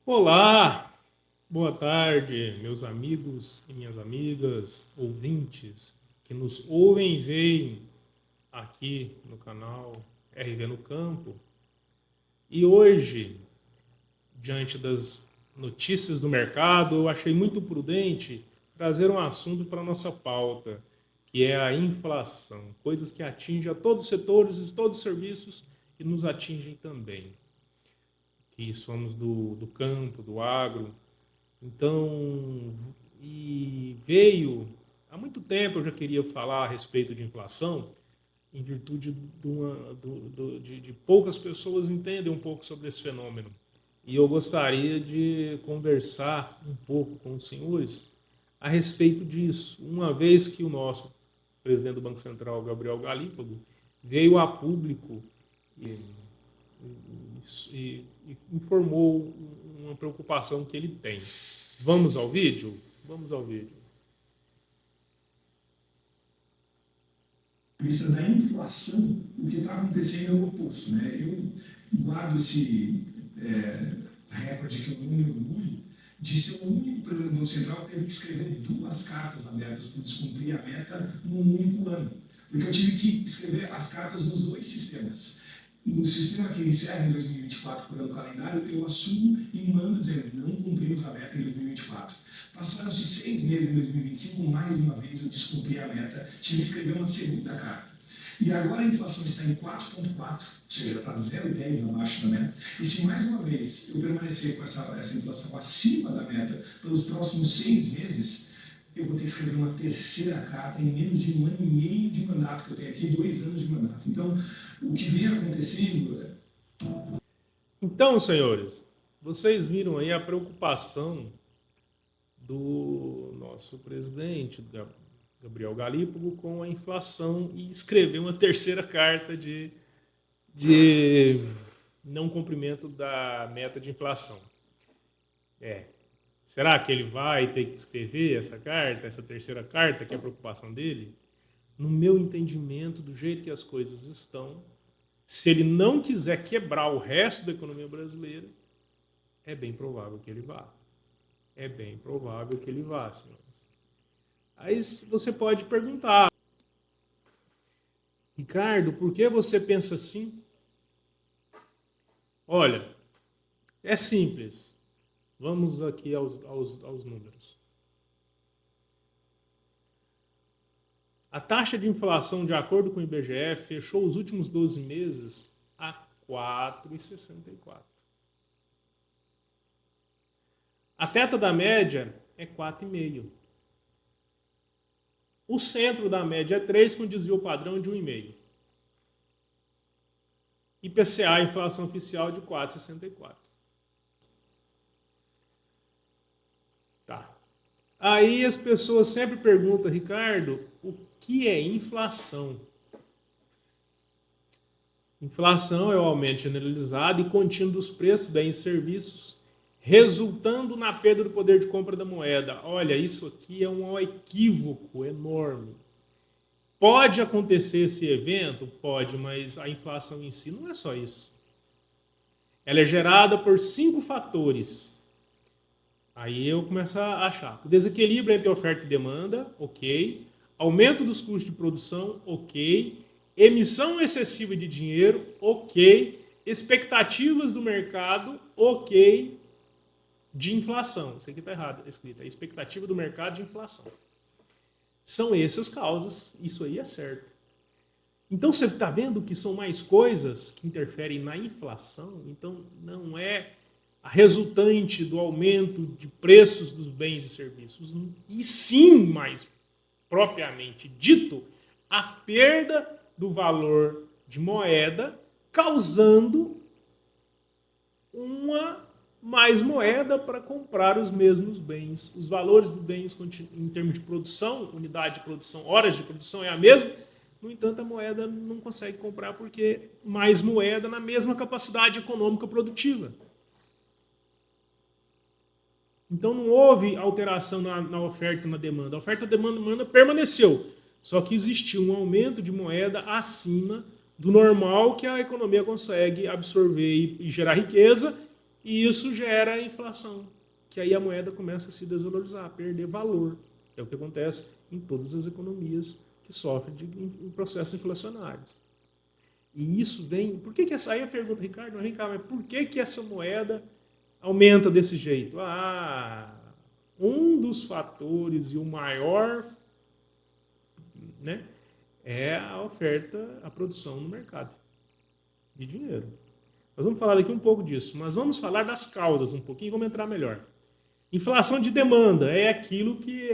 Olá, boa tarde, meus amigos e minhas amigas, ouvintes que nos ouvem e veem aqui no canal RV no Campo. E hoje, diante das notícias do mercado, eu achei muito prudente trazer um assunto para a nossa pauta, que é a inflação, coisas que atingem a todos os setores e todos os serviços que nos atingem também, que somos do campo, do agro. Então, e veio, há muito tempo eu já queria falar a respeito de inflação, em virtude de poucas pessoas entendem um pouco sobre esse fenômeno. E eu gostaria de conversar um pouco com os senhores a respeito disso, uma vez que o nosso presidente do Banco Central, Gabriel Galípolo, veio a público e, e informou uma preocupação que ele tem. Vamos ao vídeo? Vamos ao vídeo. Vista da inflação, o que está acontecendo é o oposto. Né? Eu guardo esse recorde que eu não me orgulho de ser o único presidente do Banco Central que teve que escrever 2 cartas abertas para descumprir a meta num único ano. Porque eu tive que escrever as cartas nos 2 sistemas. No sistema que encerra em 2024 por ano calendário, eu assumo e mando dizendo não cumprimos a meta em 2024. Passaram-se 6 meses em 2025, mais uma vez eu descumpri a meta, tive que escrever uma segunda carta. E agora a inflação está em 4,4, ou seja, está 0,10 abaixo da meta. E se mais uma vez eu permanecer com essa inflação acima da meta pelos próximos 6 meses, eu vou ter que escrever uma terceira carta em menos de 1 ano e meio de mandato, que eu tenho aqui 2 anos de mandato. Então, o que vem acontecendo Então, senhores, vocês viram aí a preocupação do nosso presidente, Gabriel Galípolo, com a inflação e escreveu uma terceira carta de não cumprimento da meta de inflação. Será que ele vai ter que escrever essa carta, essa terceira carta, que é a preocupação dele? No meu entendimento, do jeito que as coisas estão, se ele não quiser quebrar o resto da economia brasileira, é bem provável que ele vá. É bem provável que ele vá, senhores. Aí você pode perguntar, Ricardo, por que você pensa assim? Olha, é simples. Vamos aqui aos números. A taxa de inflação, de acordo com o IBGE, fechou os últimos 12 meses a 4,64. A teta da média é 4,5. O centro da média é 3, com desvio padrão de 1,5. IPCA, inflação oficial, de 4,64. Tá. Aí as pessoas sempre perguntam, Ricardo, o que é inflação? Inflação é o aumento generalizado e contínuo dos preços, bens e serviços, resultando na perda do poder de compra da moeda. Olha, isso aqui é um equívoco enorme. Pode acontecer esse evento? Pode, mas a inflação em si não é só isso. Ela é gerada por 5 fatores. Aí eu começo a achar. O desequilíbrio entre oferta e demanda, ok. Aumento dos custos de produção, ok. Emissão excessiva de dinheiro, ok. Expectativas do mercado, ok. De inflação. Isso aqui está errado, escrito. É expectativa do mercado de inflação. São essas causas, isso aí é certo. Então você está vendo que são mais coisas que interferem na inflação? Então não é a resultante do aumento de preços dos bens e serviços, e sim, mais propriamente dito, a perda do valor de moeda, causando uma mais moeda para comprar os mesmos bens. Os valores dos bens em termos de produção, unidade de produção, horas de produção é a mesma, no entanto a moeda não consegue comprar porque mais moeda na mesma capacidade econômica produtiva. Então não houve alteração na oferta e na demanda. A oferta e a demanda permaneceu. Só que existiu um aumento de moeda acima do normal que a economia consegue absorver e gerar riqueza E isso gera inflação, que aí a moeda começa a se desvalorizar, a perder valor. É o que acontece em todas as economias que sofrem em processos inflacionários. E isso vem... Por que essa... Aí a pergunta, Ricardo, mas por que essa moeda aumenta desse jeito? Um dos fatores e o maior, né, é a oferta, a produção no mercado de dinheiro. Nós vamos falar daqui um pouco disso, mas vamos falar das causas um pouquinho e vamos entrar melhor. Inflação de demanda é aquilo que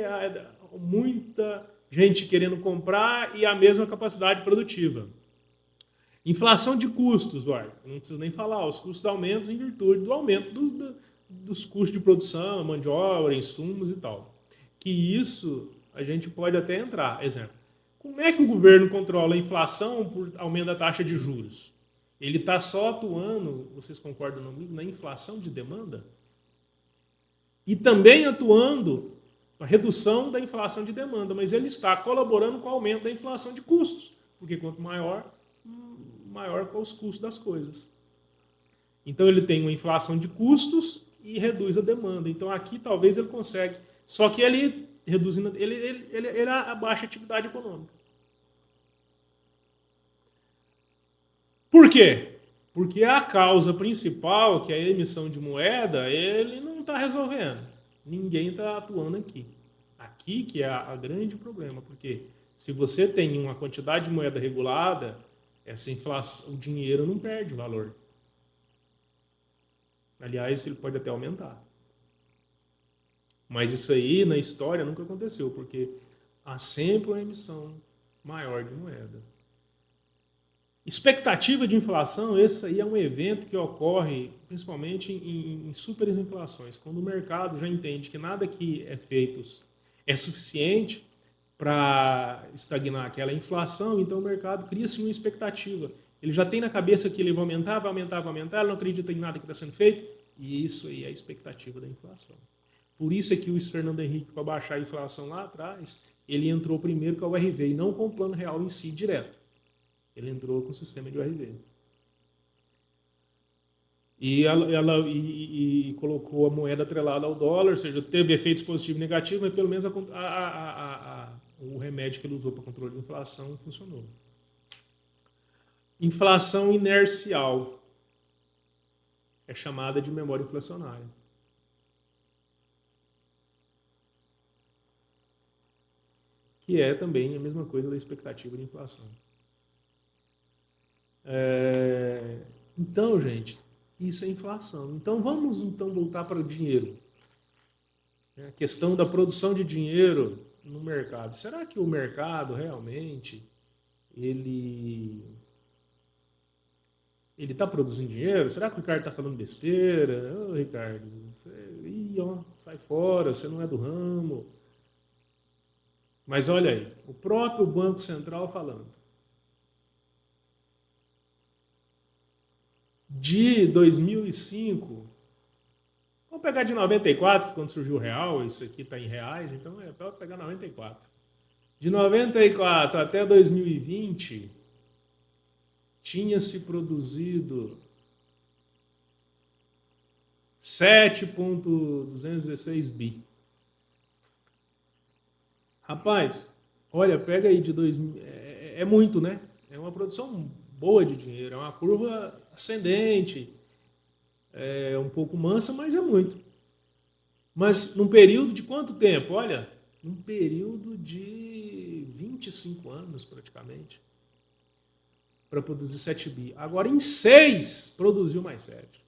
muita gente querendo comprar e a mesma capacidade produtiva. Inflação de custos, não preciso nem falar, os custos aumentam em virtude do aumento dos custos de produção, mão de obra, insumos e tal. Que isso a gente pode até entrar. Exemplo, como é que o governo controla a inflação por aumento da taxa de juros? Ele está só atuando, vocês concordam comigo, na inflação de demanda? E também atuando na redução da inflação de demanda, mas ele está colaborando com o aumento da inflação de custos, porque quanto maior os custos das coisas. Então ele tem uma inflação de custos e reduz a demanda. Então aqui talvez ele consegue, só que ele reduzindo, ele abaixa a atividade econômica. Por quê? Porque a causa principal, que é a emissão de moeda, ele não está resolvendo. Ninguém está atuando aqui. Aqui que é a grande problema, porque se você tem uma quantidade de moeda regulada, essa inflação, o dinheiro não perde valor. Aliás, ele pode até aumentar. Mas isso aí, na história, nunca aconteceu, porque há sempre uma emissão maior de moeda. Expectativa de inflação, esse aí é um evento que ocorre principalmente em superinflações, quando o mercado já entende que nada que é feito é suficiente para estagnar aquela inflação, então o mercado cria-se uma expectativa. Ele já tem na cabeça que ele vai aumentar, ele não acredita em nada que está sendo feito, e isso aí é a expectativa da inflação. Por isso é que o Luiz Fernando Henrique, para baixar a inflação lá atrás, ele entrou primeiro com a URV e não com o plano real em si direto. Ele entrou com o sistema de URV. E colocou a moeda atrelada ao dólar, ou seja, teve efeitos positivos e negativos, mas pelo menos o remédio que ele usou para controle de inflação funcionou. Inflação inercial é chamada de memória inflacionária. Que é também a mesma coisa da expectativa de inflação. Então, gente, isso é inflação. Então, vamos voltar para o dinheiro. A questão da produção de dinheiro no mercado. Será que o mercado realmente ele está produzindo dinheiro? Será que o Ricardo está falando besteira? Ô, Ricardo, sai fora, você não é do ramo. Mas olha aí, o próprio Banco Central falando. De 2005, vamos pegar de 94, que quando surgiu o real, isso aqui está em reais, então é para pegar 94. De 94 até 2020, tinha-se produzido 7,216 bi. Rapaz, olha, pega aí de 2000, é muito, né? É uma produção boa de dinheiro, é uma curva ascendente, é um pouco mansa, mas é muito. Mas num período de quanto tempo? Olha, num período de 25 anos praticamente, para produzir 7 bi. Agora em 6 produziu mais 7.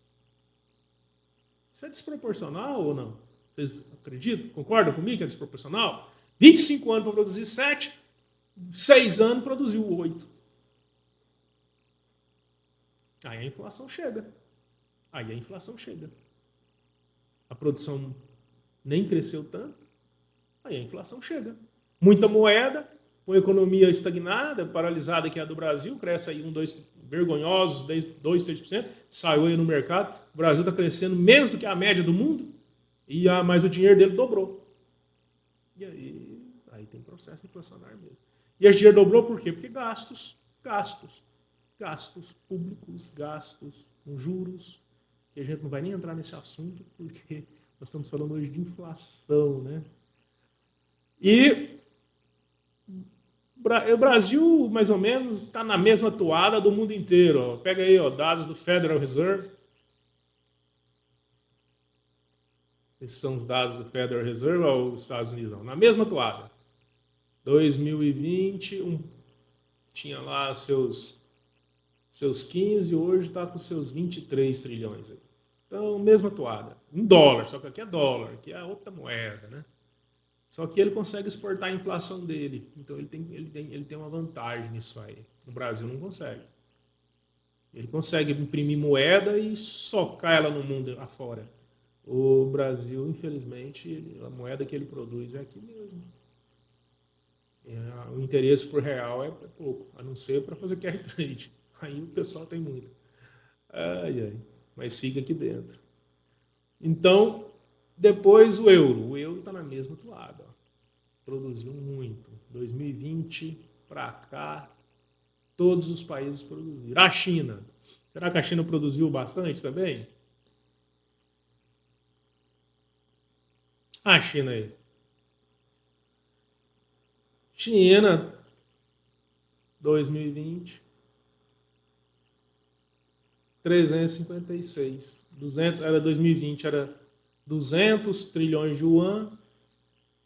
Isso é desproporcional ou não? Vocês acreditam? Concordam comigo que é desproporcional? 25 anos para produzir 7, 6 anos produziu 8. Aí a inflação chega. A produção nem cresceu tanto, aí a inflação chega. Muita moeda, uma economia estagnada, paralisada, que é a do Brasil, cresce aí 2, vergonhosos, 2, 3%, saiu aí no mercado. O Brasil está crescendo menos do que a média do mundo, mas o dinheiro dele dobrou. E aí tem processo inflacionário mesmo. E esse dinheiro dobrou por quê? Porque gastos públicos, gastos com juros, que a gente não vai nem entrar nesse assunto, porque nós estamos falando hoje de inflação, né? E o Brasil, mais ou menos, está na mesma toada do mundo inteiro. Ó. Pega aí, ó, dados do Federal Reserve. Esses são os dados do Federal Reserve aos Estados Unidos. Ó, na mesma toada. 2020, tinha lá seus 15 e hoje está com seus 23 trilhões. Aí. Então, mesma toada. Em dólar, só que aqui é dólar, aqui é outra moeda, né? Só que ele consegue exportar a inflação dele. Então ele tem uma vantagem nisso aí. No Brasil não consegue. Ele consegue imprimir moeda e socar ela no mundo afora. O Brasil, infelizmente, a moeda que ele produz é aqui mesmo. O interesse por real é pouco, a não ser para fazer carry trade. Aí o pessoal tem muito. Mas fica aqui dentro. Então, depois o euro. O euro está na mesma toada. Produziu muito. 2020 para cá, todos os países produziram. A China. Será que a China produziu bastante também? A China aí. China, 2020, 356. 2020 era 200 trilhões de yuan,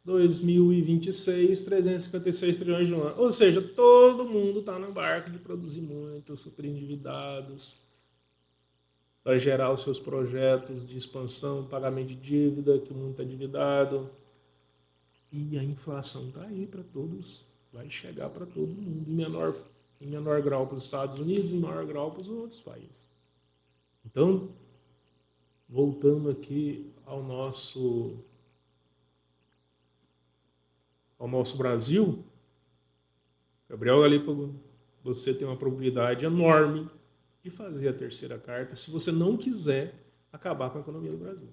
2026, 356 trilhões de yuan. Ou seja, todo mundo está no barco de produzir muito, super endividados, para gerar os seus projetos de expansão, pagamento de dívida, que o mundo está endividado. E a inflação está aí para todos, vai chegar para todo mundo, em menor grau para os Estados Unidos, em maior grau para os outros países. Então, voltando aqui ao nosso Brasil, Gabriel Galípago, você tem uma probabilidade enorme de fazer a terceira carta se você não quiser acabar com a economia do Brasil.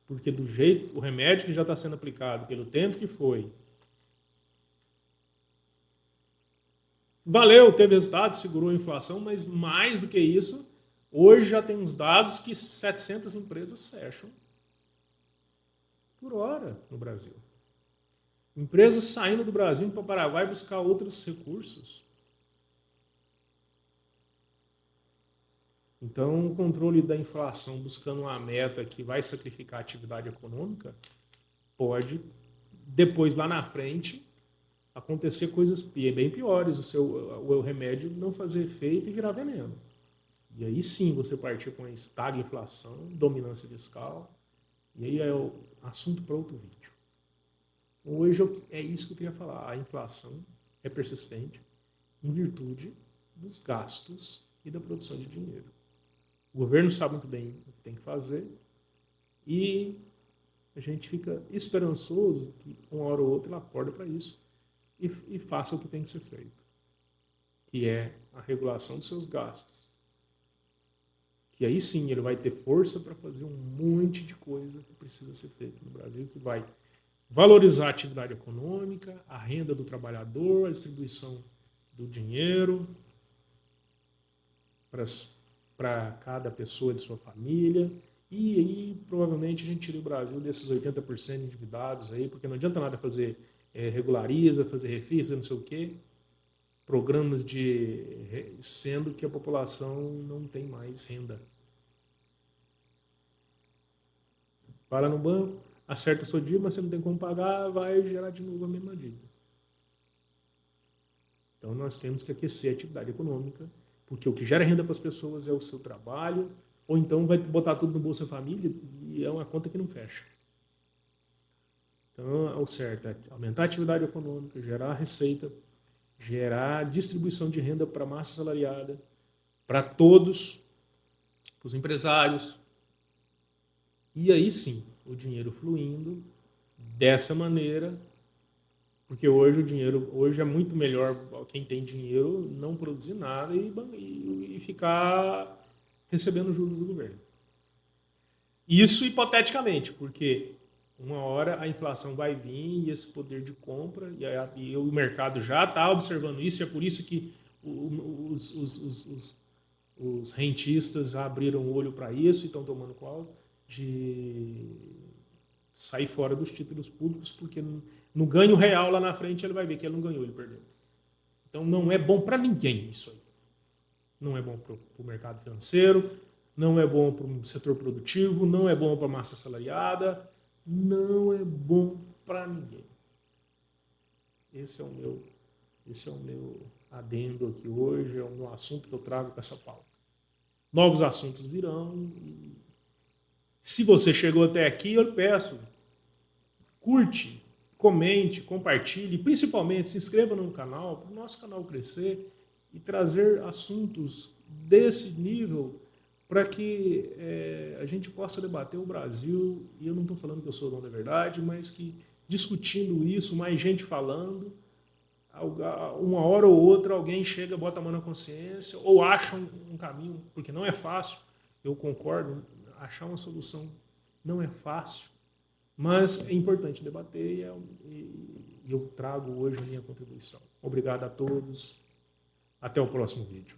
Porque do jeito, o remédio que já está sendo aplicado, pelo tempo que foi, valeu, teve resultado, segurou a inflação, mas mais do que isso, hoje já tem uns dados que 700 empresas fecham por hora no Brasil. Empresas saindo do Brasil para o Paraguai buscar outros recursos. Então, o controle da inflação buscando uma meta que vai sacrificar a atividade econômica pode, depois, lá na frente, acontecer coisas bem piores. O remédio não fazer efeito e virar veneno. E aí sim você partir com a estagflação, dominância fiscal. E aí é o assunto para outro vídeo. Hoje é isso que eu queria falar. A inflação é persistente em virtude dos gastos e da produção de dinheiro. O governo sabe muito bem o que tem que fazer e a gente fica esperançoso que uma hora ou outra ele acorda para isso e faça o que tem que ser feito, que é a regulação dos seus gastos. Que aí sim ele vai ter força para fazer um monte de coisa que precisa ser feita no Brasil, que vai valorizar a atividade econômica, a renda do trabalhador, a distribuição do dinheiro para cada pessoa de sua família. E aí, provavelmente, a gente tira o Brasil desses 80% endividados aí, porque não adianta nada fazer regulariza, fazer refis, fazer não sei o quê, programas sendo que a população não tem mais renda. Para no banco, acerta a sua dívida, mas você não tem como pagar, vai gerar de novo a mesma dívida. Então, nós temos que aquecer a atividade econômica, porque o que gera renda para as pessoas é o seu trabalho, ou então vai botar tudo no Bolsa Família e é uma conta que não fecha. Então, o certo é aumentar a atividade econômica, gerar receita, gerar distribuição de renda para a massa assalariada, para todos, para os empresários. E aí sim, o dinheiro fluindo dessa maneira, porque hoje hoje é muito melhor quem tem dinheiro não produzir nada e ficar recebendo juros do governo. Isso hipoteticamente, porque uma hora a inflação vai vir e esse poder de compra, e o mercado já está observando isso, e é por isso que Os rentistas já abriram o olho para isso e estão tomando qual de sair fora dos títulos públicos, porque no ganho real lá na frente ele vai ver que ele não ganhou, ele perdeu. Então não é bom para ninguém isso aí. Não é bom para o mercado financeiro, não é bom para o setor produtivo, não é bom para a massa assalariada, não é bom para ninguém. Esse é o meu adendo aqui hoje, é o meu assunto que eu trago com essa pauta. Novos assuntos virão. E se você chegou até aqui, eu peço, curte, comente, compartilhe, principalmente se inscreva no canal, para o nosso canal crescer e trazer assuntos desse nível para que a gente possa debater o Brasil. E eu não estou falando que eu sou o dono da verdade, mas que discutindo isso, mais gente falando, uma hora ou outra alguém chega, bota a mão na consciência ou acha um caminho, porque não é fácil, eu concordo, achar uma solução não é fácil, mas é importante debater e eu trago hoje a minha contribuição. Obrigado a todos, até o próximo vídeo.